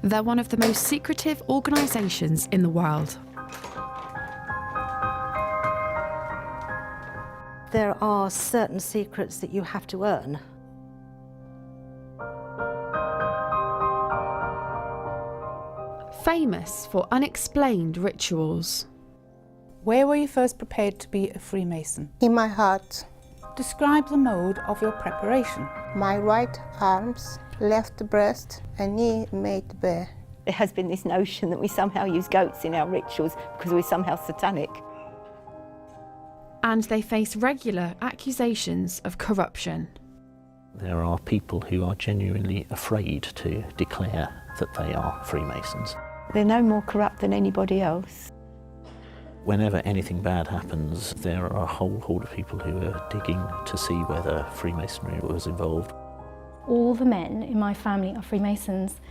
They're one of the most secretive organisations in the world. There are certain secrets that you have to earn. Famous for unexplained rituals. Where were you first prepared to be a Freemason? In my heart. Describe the mode of your preparation. My right arms, left breast and knee made bare. There has been this notion that we somehow use goats in our rituals because we're somehow satanic. And they face regular accusations of corruption. There are people who are genuinely afraid to declare that they are Freemasons. They're no more corrupt than anybody else. Whenever anything bad happens, there are a whole horde of people who are digging to see whether Freemasonry was involved. All the men in my family are Freemasons.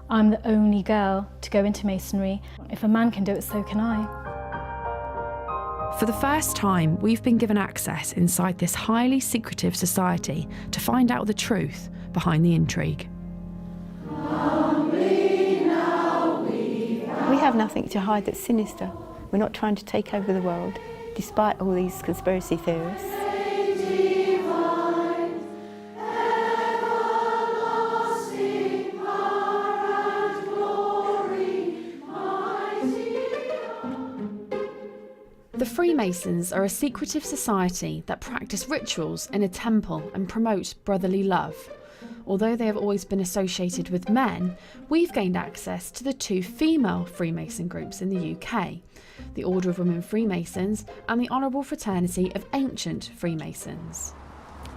I'm the only girl to go into Masonry. If a man can do it, so can I. For the first time, we've been given access inside this highly secretive society to find out the truth behind the intrigue. We have nothing to hide that's sinister. We're not trying to take over the world, despite all these conspiracy theorists. The Freemasons are a secretive society that practice rituals in a temple and promote brotherly love. Although they have always been associated with men, we've gained access to the two female Freemason groups in the UK, the Order of Women Freemasons and the Honourable Fraternity of Ancient Freemasons.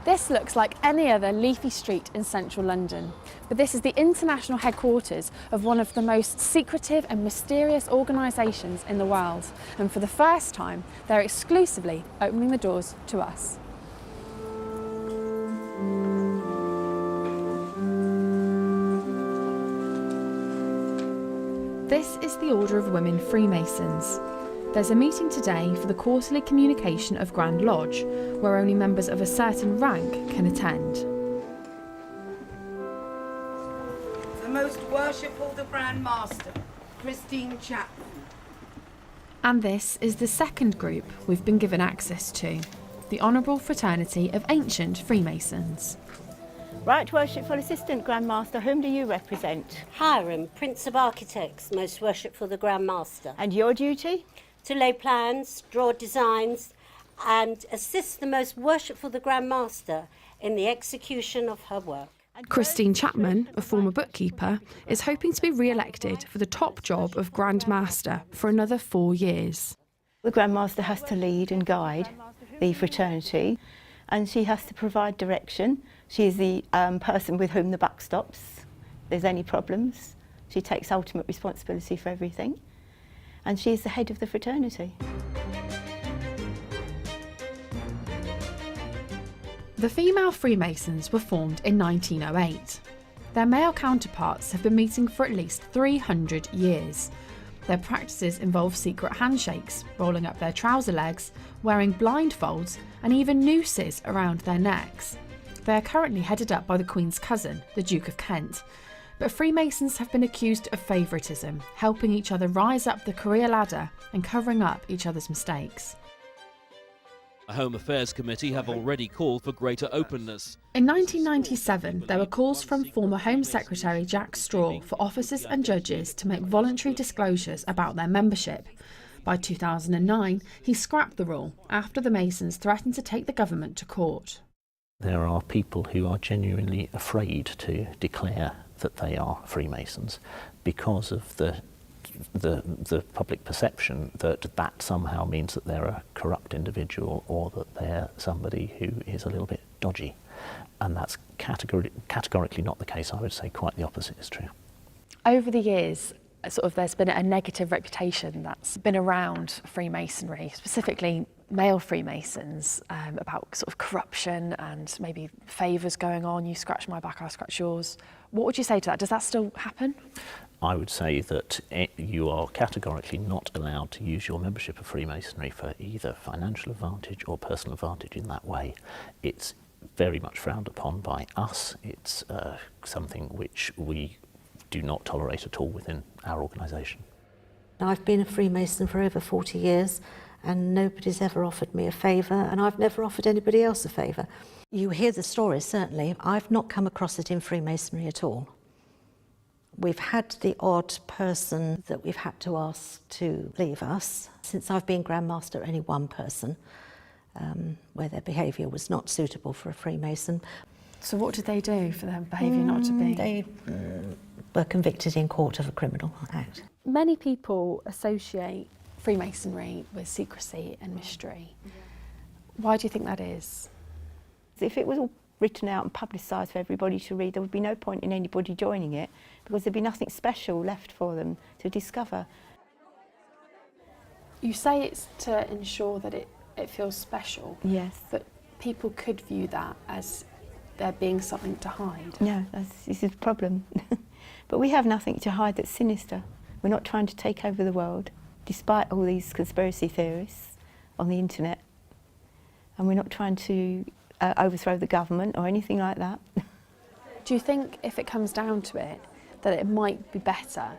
This looks like any other leafy street in central London, but this is the international headquarters of one of the most secretive and mysterious organisations in the world, and for the first time they're exclusively opening the doors to us. This is the Order of Women Freemasons. There's a meeting today for the quarterly communication of Grand Lodge, where only members of a certain rank can attend. The Most Worshipful the Grand Master, Christine Chapman. And this is the second group we've been given access to, the Honourable Fraternity of Ancient Freemasons. Right Worshipful Assistant Grand Master, whom do you represent? Hiram, Prince of Architects, Most Worshipful the Grand Master. And your duty? To lay plans, draw designs and assist the Most Worshipful the Grand Master in the execution of her work. Christine Chapman, a former bookkeeper, is hoping to be re-elected for the top job of Grand Master for another 4 years. The Grand Master has to lead and guide the fraternity, and she has to provide direction. She is the person with whom the buck stops. If there's any problems, she takes ultimate responsibility for everything. And she is the head of the fraternity. The female Freemasons were formed in 1908. Their male counterparts have been meeting for at least 300 years. Their practices involve secret handshakes, rolling up their trouser legs, wearing blindfolds, and even nooses around their necks. They are currently headed up by the Queen's cousin, the Duke of Kent. But Freemasons have been accused of favouritism, helping each other rise up the career ladder and covering up each other's mistakes. The Home Affairs Committee have already called for greater openness. In 1997, there were calls from former Home Secretary Jack Straw for officers and judges to make voluntary disclosures about their membership. By 2009, he scrapped the rule after the Masons threatened to take the government to court. There are people who are genuinely afraid to declare that they are Freemasons because of the public perception that somehow means that they're a corrupt individual or that they're somebody who is a little bit dodgy. And that's categorically not the case. I would say quite the opposite is true. Over the years, there's been a negative reputation that's been around Freemasonry, specifically male Freemasons, about corruption and maybe favours going on. You scratch my back, I scratch yours. What would you say to that? Does that still happen? I would say that you are categorically not allowed to use your membership of Freemasonry for either financial advantage or personal advantage in that way. It's very much frowned upon by us. It's something which we do not tolerate at all within our organisation. I've been a Freemason for over 40 years and nobody's ever offered me a favour, and I've never offered anybody else a favour. You hear the stories, certainly. I've not come across it in Freemasonry at all. We've had the odd person that we've had to ask to leave us. Since I've been Grand Master, only one person, where their behaviour was not suitable for a Freemason. So what did they do for their behaviour not to be? They were convicted in court of a criminal act. Many people associate Freemasonry with secrecy and mystery. Why do you think that is? If it was all written out and publicised for everybody to read, there would be no point in anybody joining it, because there'd be nothing special left for them to discover. You say it's to ensure that it feels special. Yes. But people could view that as there being something to hide. No, this is the problem. But we have nothing to hide that's sinister. We're not trying to take over the world, despite all these conspiracy theories on the internet. And we're not trying to overthrow the government or anything like that. Do you think, if it comes down to it, that it might be better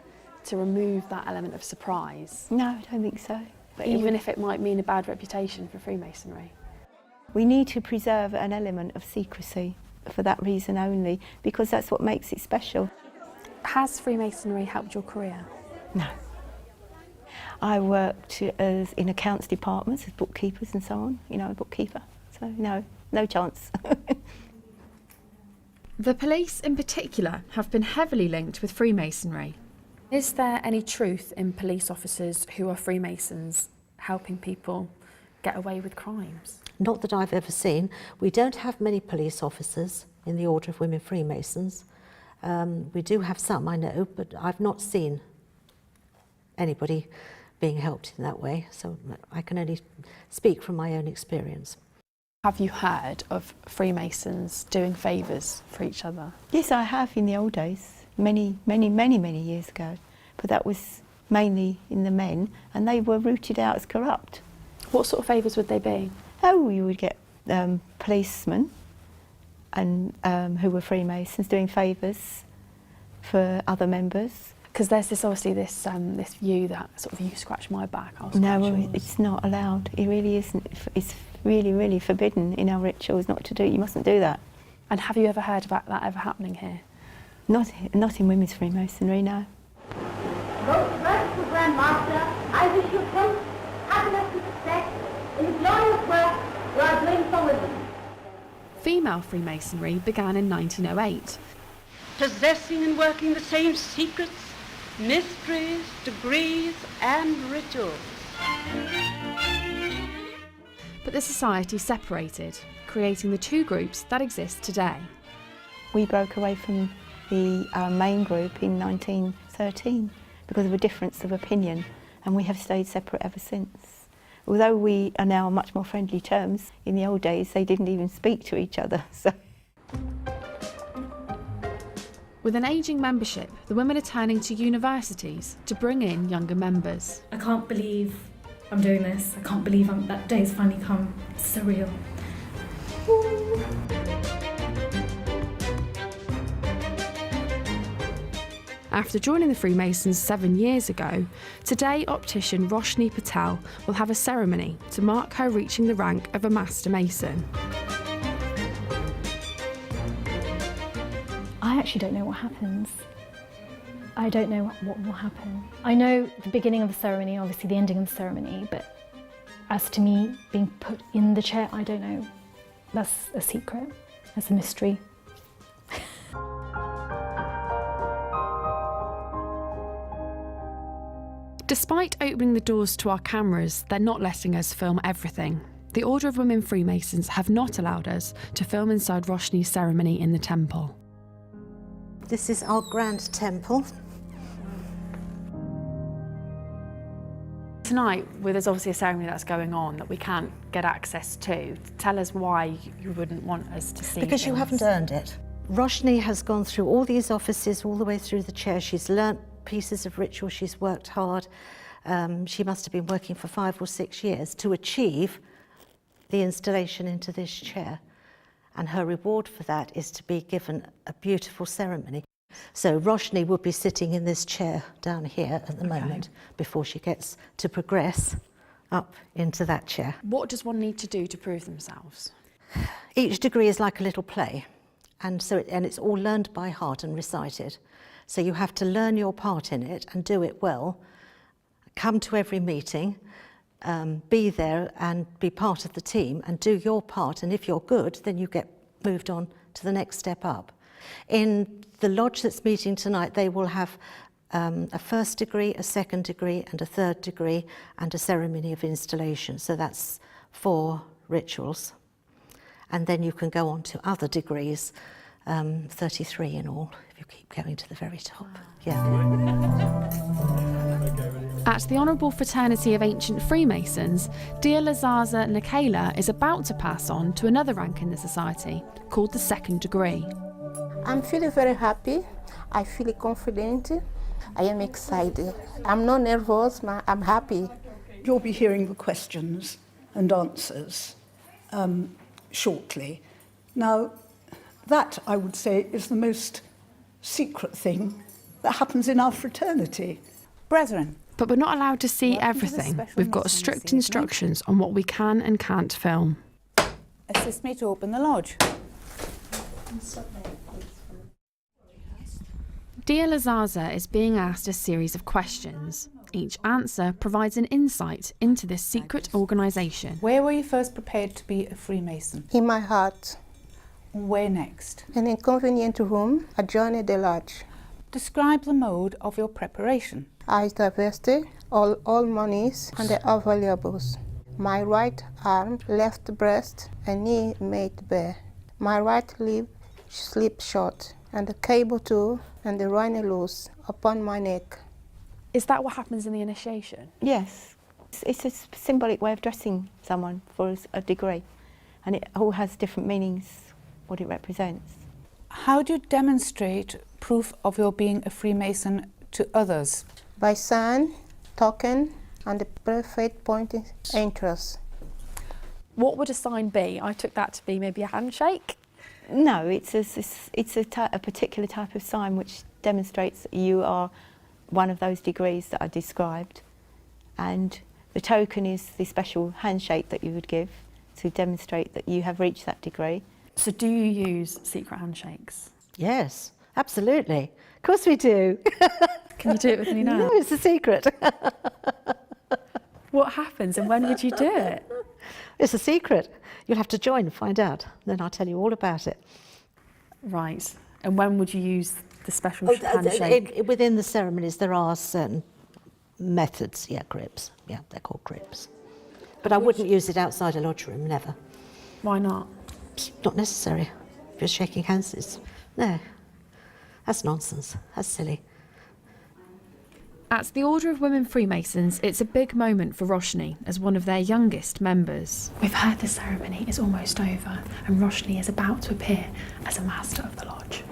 to remove that element of surprise? No, I don't think so. But even if it might mean a bad reputation for Freemasonry? We need to preserve an element of secrecy for that reason only, because that's what makes it special. Has Freemasonry helped your career? No. I worked in accounts departments as bookkeepers and so on, you know, a bookkeeper. So no chance. The police in particular have been heavily linked with Freemasonry. Is there any truth in police officers who are Freemasons helping people get away with crimes? Not that I've ever seen. We don't have many police officers in the Order of Women Freemasons. We do have some, I know, but I've not seen anybody being helped in that way, so I can only speak from my own experience. Have you heard of Freemasons doing favours for each other? Yes, I have in the old days, many years ago. But that was mainly in the men, and they were rooted out as corrupt. What sort of favours would they be? Oh, you would get policemen and who were Freemasons doing favours for other members. Because there's this view that sort of, you scratch my back, I'll scratch yours. No, it's not allowed. It really isn't. It's really forbidden in our rituals not to do. You mustn't do that. And have you ever heard about that ever happening here? Not in women's Freemasonry, no. Most merciful Grand Master, I wish you health, happiness and success in the glorious work you are doing for women. Female Freemasonry began in 1908. Possessing and working the same secrets, mysteries, degrees and rituals. But the society separated, creating the two groups that exist today. We broke away from the main group in 1913 because of a difference of opinion, and we have stayed separate ever since. Although we are now on much more friendly terms, in the old days they didn't even speak to each other. So. With an ageing membership, the women are turning to universities to bring in younger members. I can't believe I'm doing this. I can't believe that day's finally come. It's surreal. After joining the Freemasons 7 years ago, today optician Roshni Patel will have a ceremony to mark her reaching the rank of a Master Mason. I actually don't know what happens. I don't know what will happen. I know the beginning of the ceremony, obviously the ending of the ceremony, but as to me being put in the chair, I don't know. That's a secret. That's a mystery. Despite opening the doors to our cameras, they're not letting us film everything. The Order of Women Freemasons have not allowed us to film inside Roshni's ceremony in the temple. This is our grand temple. Tonight, there's obviously a ceremony that's going on that we can't get access to. Tell us why you wouldn't want us to see Because you haven't earned it. Roshni has gone through all these offices, all the way through the chair. She's learnt pieces of ritual, she's worked hard. She must have been working for 5 or 6 years to achieve the installation into this chair. And her reward for that is to be given a beautiful ceremony. So Roshni would be sitting in this chair down here at the moment before she gets to progress up into that chair. What does one need to do to prove themselves? Each degree is like a little play, and it's all learned by heart and recited. So you have to learn your part in it and do it well, come to every meeting, be there and be part of the team and do your part, and if you're good, then you get moved on to the next step up. In the lodge that's meeting tonight, they will have a first degree, a second degree and a third degree and a ceremony of installation. So that's 4 rituals. And then you can go on to other degrees, 33 in all, if you keep going to the very top. Yeah. At the Honourable Fraternity of Ancient Freemasons, dear Lazaza Nikela is about to pass on to another rank in the society, called the second degree. I'm feeling very happy. I feel confident. I am excited. I'm not nervous, I'm happy. You'll be hearing the questions and answers shortly. Now, that, I would say, is the most secret thing that happens in our fraternity. Brethren. But we're not allowed to see everything. We've got strict instructions on what we can and can't film. Assist me to open the lodge. Dear Lazaza is being asked a series of questions. Each answer provides an insight into this secret organisation. Where were you first prepared to be a Freemason? In my heart. Where next? In a convenient room, adjoining the lodge. Describe the mode of your preparation. I divested all monies and the valuables. My right arm, left breast, and knee made bare. My right leg slipped short, and the cable too, and the ran loose upon my neck. Is that what happens in the initiation? Yes. It's a symbolic way of dressing someone for a degree, and it all has different meanings, what it represents. How do you demonstrate proof of your being a Freemason to others? By sign, token, and the perfect pointing interest. What would a sign be? I took that to be maybe a handshake. No, it's a particular type of sign which demonstrates that you are one of those degrees that I described, and the token is the special handshake that you would give to demonstrate that you have reached that degree. So do you use secret handshakes? Yes, absolutely. Of course we do. Can you do it with me now? No, it's a secret. What happens and when would you do it? It's a secret. You'll have to join and find out. Then I'll tell you all about it. Right. And when would you use the special handshake? Within the ceremonies, there are certain methods. Yeah, grips. Yeah, they're called grips. But I wouldn't use it outside a lodge room, never. Why not? It's not necessary. If you're shaking hands, no. That's nonsense. That's silly. At the Order of Women Freemasons, it's a big moment for Roshni as one of their youngest members. We've heard the ceremony is almost over and Roshni is about to appear as a master of the lodge.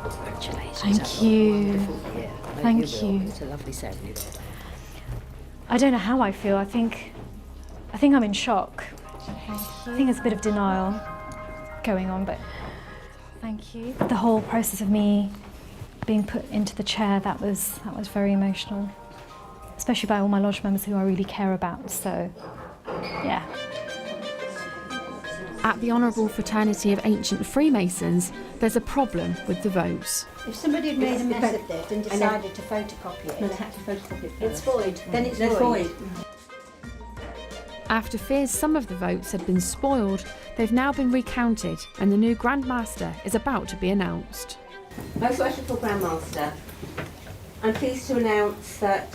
Congratulations. Thank you. Thank you. It's a lovely ceremony. I don't know how I feel. I think I'm in shock. I think there's a bit of denial going on, but thank you. The whole process of me being put into the chair, that was very emotional, especially by all my lodge members who I really care about. So, yeah. At the Honourable Fraternity of Ancient Freemasons, there's a problem with the votes. If somebody had made a mess of it and decided to photocopy it, they had to photocopy it first. it's void. Then it's void. After fears some of the votes had been spoiled, they've now been recounted and the new Grand Master is about to be announced. Most Worshipful Grand Master, I'm pleased to announce that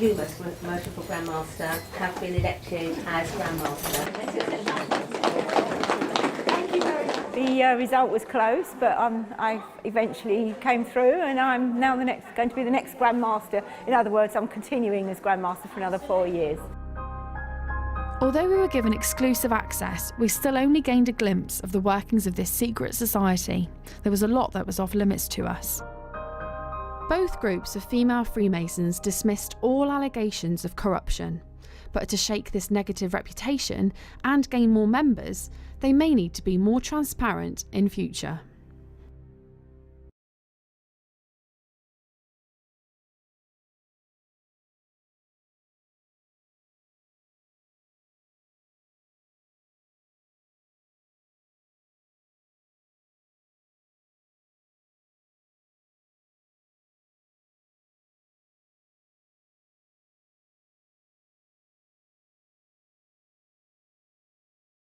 you, Most Worshipful Grand Master, have been elected as Grand Master. The result was close, but I eventually came through, and I'm now going to be the next Grand Master. In other words, I'm continuing as Grand Master for another 4 years. Although we were given exclusive access, we still only gained a glimpse of the workings of this secret society. There was a lot that was off limits to us. Both groups of female Freemasons dismissed all allegations of corruption, but to shake this negative reputation and gain more members, they may need to be more transparent in future.